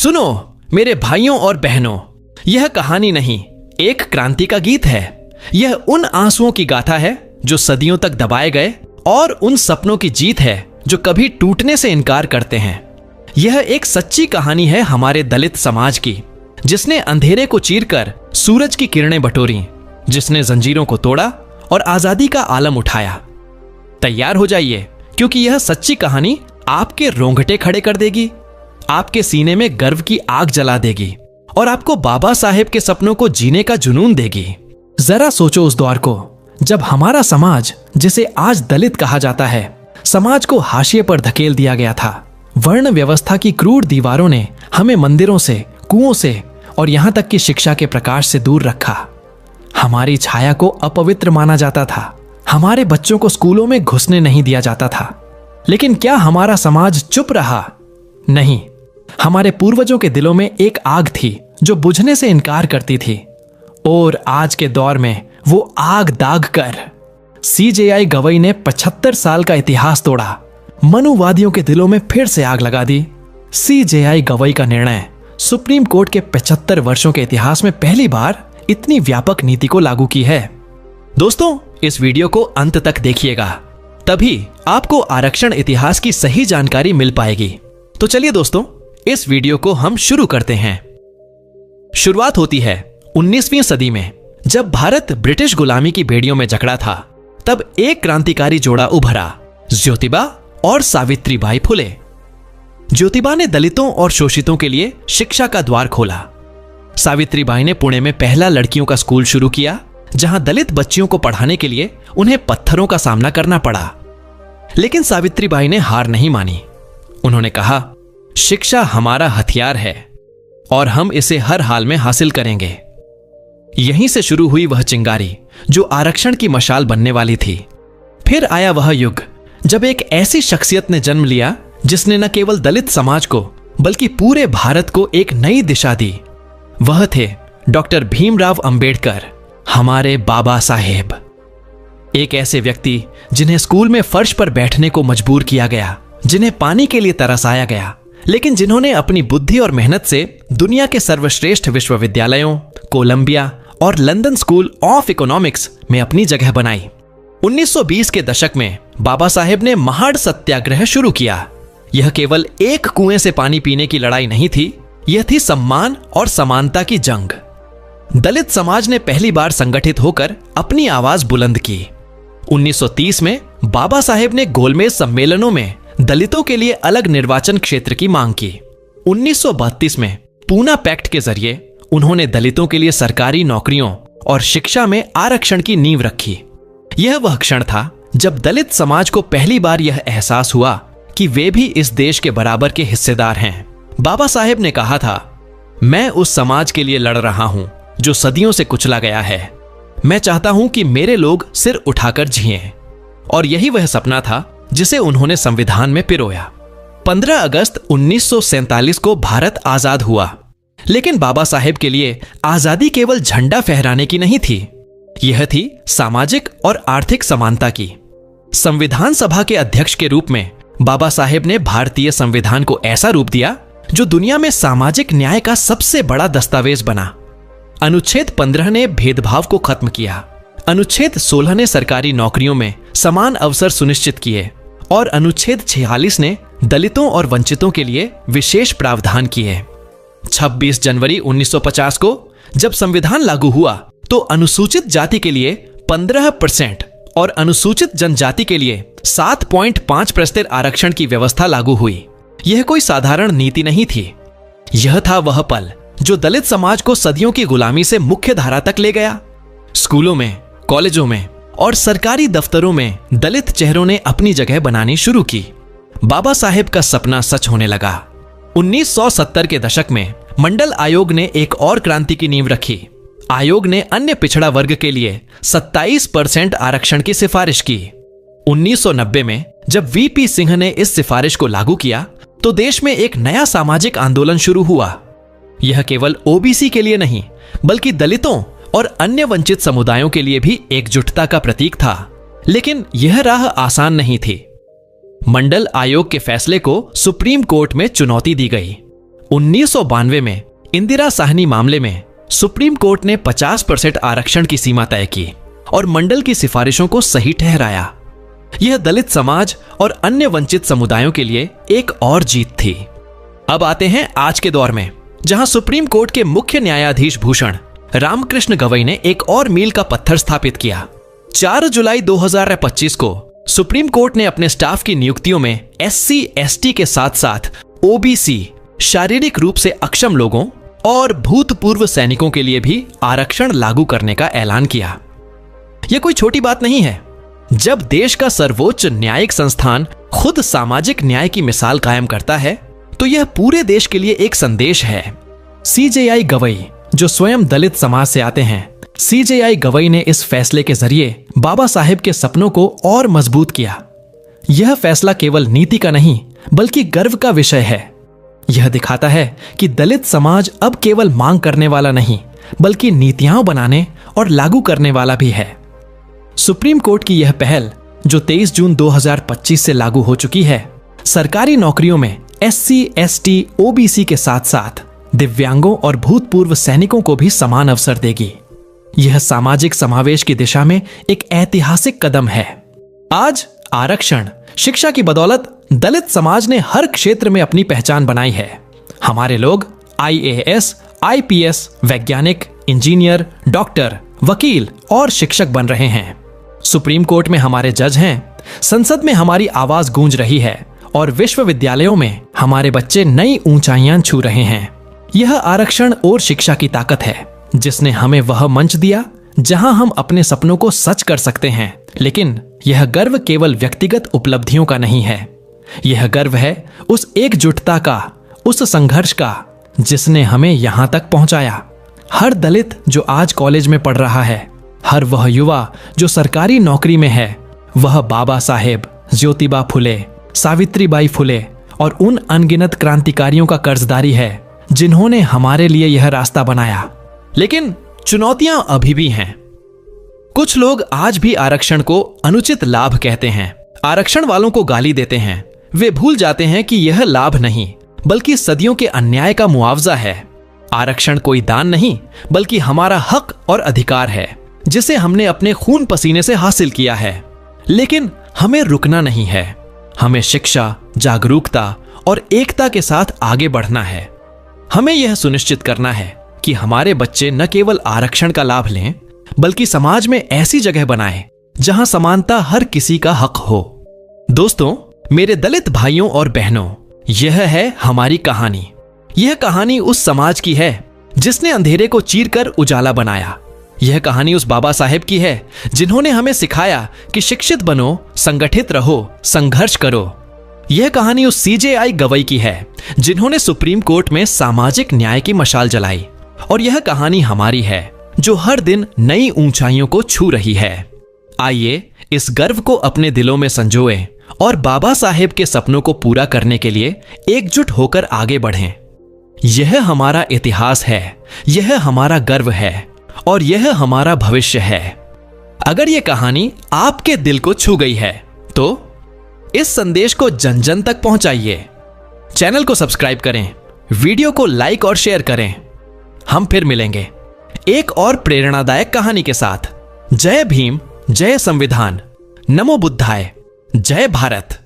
सुनो मेरे भाइयों और बहनों, यह कहानी नहीं, एक क्रांति का गीत है। यह उन आंसुओं की गाथा है जो सदियों तक दबाए गए और उन सपनों की जीत है जो कभी टूटने से इनकार करते हैं। यह एक सच्ची कहानी है हमारे दलित समाज की, जिसने अंधेरे को चीरकर सूरज की किरणें बटोरी, जिसने जंजीरों को तोड़ा और आजादी का आलम उठाया। तैयार हो जाइए, क्योंकि यह सच्ची कहानी आपके रोंगटे खड़े कर देगी, आपके सीने में गर्व की आग जला देगी और आपको बाबा साहेब के सपनों को जीने का जुनून देगी। जरा सोचो उस दौर को जब हमारा समाज, जिसे आज दलित कहा जाता है, समाज को हाशिए पर धकेल दिया गया था। वर्ण व्यवस्था की क्रूर दीवारों ने हमें मंदिरों से, कुओं से और यहां तक कि शिक्षा के प्रकाश से दूर रखा। हमारी छाया को अपवित्र माना जाता था। हमारे बच्चों को स्कूलों में घुसने नहीं दिया जाता था। लेकिन क्या हमारा समाज चुप रहा? नहीं, हमारे पूर्वजों के दिलों में एक आग थी जो बुझने से इनकार करती थी, और आज के दौर में वो आग दाग कर CJI गवई ने 75 साल का इतिहास तोड़ा, मनुवादियों के दिलों में फिर से आग लगा दी। CJI गवई का निर्णय सुप्रीम कोर्ट के 75 वर्षों के इतिहास में पहली बार इतनी व्यापक नीति को लागू की है। दोस्तों, इस वीडियो को अंत तक देखिएगा, तभी आपको आरक्षण इतिहास की सही जानकारी मिल पाएगी। तो चलिए दोस्तों, इस वीडियो को हम शुरू करते हैं। शुरुआत होती है 19वीं सदी में, जब भारत ब्रिटिश गुलामी की बेड़ियों में जकड़ा था। तब एक क्रांतिकारी जोड़ा उभरा, ज्योतिबा और सावित्रीबाई फुले। ज्योतिबा ने दलितों और शोषितों के लिए शिक्षा का द्वार खोला। सावित्रीबाई ने पुणे में पहला लड़कियों का स्कूल शुरू किया, जहां दलित बच्चियों को पढ़ाने के लिए उन्हें पत्थरों का सामना करना पड़ा। लेकिन सावित्रीबाई ने हार नहीं मानी। उन्होंने कहा, शिक्षा हमारा हथियार है और हम इसे हर हाल में हासिल करेंगे। यहीं से शुरू हुई वह चिंगारी जो आरक्षण की मशाल बनने वाली थी। फिर आया वह युग जब एक ऐसी शख्सियत ने जन्म लिया जिसने न केवल दलित समाज को बल्कि पूरे भारत को एक नई दिशा दी। वह थे डॉक्टर भीमराव अंबेडकर, हमारे बाबा साहेब। एक ऐसे व्यक्ति जिन्हें स्कूल में फर्श पर बैठने को मजबूर किया गया, जिन्हें पानी के लिए तरसाया गया, लेकिन जिन्होंने अपनी बुद्धि और मेहनत से दुनिया के सर्वश्रेष्ठ विश्वविद्यालयों, कोलंबिया और लंदन स्कूल ऑफ इकोनॉमिक्स में अपनी जगह बनाई। 1920 के दशक में बाबा साहेब ने महाड़ सत्याग्रह शुरू किया। यह केवल एक कुएं से पानी पीने की लड़ाई नहीं थी, यह थी सम्मान और समानता की जंग। दलित समाज ने पहली बार संगठित होकर अपनी आवाज बुलंद की। 1930 में बाबा साहेब ने गोलमेज सम्मेलनों में दलितों के लिए अलग निर्वाचन क्षेत्र की मांग की। 1932 में पूना पैक्ट के जरिए उन्होंने दलितों के लिए सरकारी नौकरियों और शिक्षा में आरक्षण की नींव रखी। यह वह क्षण था जब दलित समाज को पहली बार यह एहसास हुआ कि वे भी इस देश के बराबर के हिस्सेदार हैं। बाबा साहेब ने कहा था, मैं उस समाज के लिए लड़ रहा हूं जो सदियों से कुचला गया है। मैं चाहता हूं कि मेरे लोग सिर उठाकर जिएं। और यही वह सपना था जिसे उन्होंने संविधान में पिरोया। 15 अगस्त 1947 को भारत आजाद हुआ। लेकिन बाबा साहेब के लिए आजादी केवल झंडा फहराने की नहीं थी, यह थी सामाजिक और आर्थिक समानता की। संविधान सभा के अध्यक्ष के रूप में बाबा साहेब ने भारतीय संविधान को ऐसा रूप दिया जो दुनिया में सामाजिक न्याय का सबसे बड़ा दस्तावेज बना। अनुच्छेद 15 ने भेदभाव को खत्म किया। अनुच्छेद 16 ने सरकारी नौकरियों में समान अवसर सुनिश्चित किए और अनुच्छेद 46 ने दलितों और वंचितों के लिए विशेष प्रावधान किए। 26 जनवरी 1950 को जब संविधान लागू हुआ तो अनुसूचित जाति के लिए 15% और अनुसूचित जनजाति के लिए 7.5% आरक्षण की व्यवस्था लागू हुई। यह कोई साधारण नीति नहीं थी, यह था वह पल जो दलित समाज को सदियों की गुलामी से मुख्य धारा तक ले गया। स्कूलों में, कॉलेजों में और सरकारी दफ्तरों में दलित चेहरों ने अपनी जगह बनानी शुरू की। बाबा साहेब का सपना सच होने लगा। 1970 के दशक में मंडल आयोग ने एक और क्रांति की नींव रखी। आयोग ने अन्य पिछड़ा वर्ग के लिए 27% आरक्षण की सिफारिश की। 1990 में जब VP सिंह ने इस सिफारिश को लागू किया तो देश में एक नया सामाजिक आंदोलन शुरू हुआ। यह केवल OBC के लिए नहीं, बल्कि दलितों और अन्य वंचित समुदायों के लिए भी एकजुटता का प्रतीक था। लेकिन यह राह आसान नहीं थी। मंडल आयोग के फैसले को सुप्रीम कोर्ट में चुनौती दी गई। 1992 में इंदिरा साहनी मामले में सुप्रीम कोर्ट ने 50% आरक्षण की सीमा तय की और मंडल की सिफारिशों को सही ठहराया। यह दलित समाज और अन्य वंचित समुदायों के लिए एक और जीत थी। अब आते हैं आज के दौर में, जहां सुप्रीम कोर्ट के मुख्य न्यायाधीश भूषण रामकृष्ण गवई ने एक और मील का पत्थर स्थापित किया। 4 जुलाई 2025 को सुप्रीम कोर्ट ने अपने स्टाफ की नियुक्तियों में SC/ST के साथ साथ OBC, शारीरिक रूप से अक्षम लोगों और भूतपूर्व सैनिकों के लिए भी आरक्षण लागू करने का ऐलान किया। यह कोई छोटी बात नहीं है। जब देश का सर्वोच्च न्यायिक संस्थान खुद सामाजिक न्याय की मिसाल कायम करता है तो यह पूरे देश के लिए एक संदेश है। CJI गवई, जो स्वयं दलित समाज से आते हैं, CJI गवई ने इस फैसले के जरिए बाबा साहेब के सपनों को और मजबूत किया। यह फैसला केवल नीति का नहीं बल्कि गर्व का विषय है। यह दिखाता है कि दलित समाज अब केवल मांग करने वाला नहीं बल्कि नीतियां बनाने और लागू करने वाला भी है। सुप्रीम कोर्ट की यह पहल, जो 23 जून 2025 से लागू हो चुकी है, सरकारी नौकरियों में SC/ST, OBC के साथ साथ दिव्यांगों और भूतपूर्व सैनिकों को भी समान अवसर देगी। यह सामाजिक समावेश की दिशा में एक ऐतिहासिक कदम है। आज आरक्षण, शिक्षा की बदौलत दलित समाज ने हर क्षेत्र में अपनी पहचान बनाई है। हमारे लोग IAS, IPS, वैज्ञानिक, इंजीनियर, डॉक्टर, वकील और शिक्षक बन रहे हैं। सुप्रीम कोर्ट में हमारे जज हैं, संसद में हमारी आवाज गूंज रही है और विश्वविद्यालयों में हमारे बच्चे नई ऊंचाइयां छू रहे हैं। यह आरक्षण और शिक्षा की ताकत है जिसने हमें वह मंच दिया जहां हम अपने सपनों को सच कर सकते हैं। लेकिन यह गर्व केवल व्यक्तिगत उपलब्धियों का नहीं है, यह गर्व है उस एकजुटता का, उस संघर्ष का जिसने हमें यहां तक पहुंचाया। हर दलित जो आज कॉलेज में पढ़ रहा है, हर वह युवा जो सरकारी नौकरी में है, वह बाबा साहेब, ज्योतिबा फुले, सावित्रीबाई फुले और उन अनगिनत क्रांतिकारियों का कर्जदारी है जिन्होंने हमारे लिए यह रास्ता बनाया। लेकिन चुनौतियां अभी भी हैं। कुछ लोग आज भी आरक्षण को अनुचित लाभ कहते हैं, आरक्षण वालों को गाली देते हैं। वे भूल जाते हैं कि यह लाभ नहीं बल्कि सदियों के अन्याय का मुआवजा है। आरक्षण कोई दान नहीं बल्कि हमारा हक और अधिकार है जिसे हमने अपने खून पसीने से हासिल किया है। लेकिन हमें रुकना नहीं है, हमें शिक्षा, जागरूकता और एकता के साथ आगे बढ़ना है। हमें यह सुनिश्चित करना है कि हमारे बच्चे न केवल आरक्षण का लाभ लें बल्कि समाज में ऐसी जगह बनाएं जहां समानता हर किसी का हक हो। दोस्तों, मेरे दलित भाइयों और बहनों, यह है हमारी कहानी। यह कहानी उस समाज की है जिसने अंधेरे को चीरकर उजाला बनाया। यह कहानी उस बाबा साहेब की है जिन्होंने हमें सिखाया कि शिक्षित बनो, संगठित रहो, संघर्ष करो। यह कहानी उस CJI गवई की है जिन्होंने सुप्रीम कोर्ट में सामाजिक न्याय की मशाल जलाई। और यह कहानी हमारी है जो हर दिन नई ऊंचाइयों को छू रही है। आइए इस गर्व को अपने दिलों में संजोएं और बाबा साहेब के सपनों को पूरा करने के लिए एकजुट होकर आगे बढ़ें। यह हमारा इतिहास है, यह हमारा गर्व है और यह हमारा भविष्य है। अगर यह कहानी आपके दिल को छू गई है तो इस संदेश को जन जन तक पहुंचाइए। चैनल को सब्सक्राइब करें, वीडियो को लाइक और शेयर करें। हम फिर मिलेंगे एक और प्रेरणादायक कहानी के साथ। जय भीम, जय संविधान, नमो बुद्धाय, जय भारत।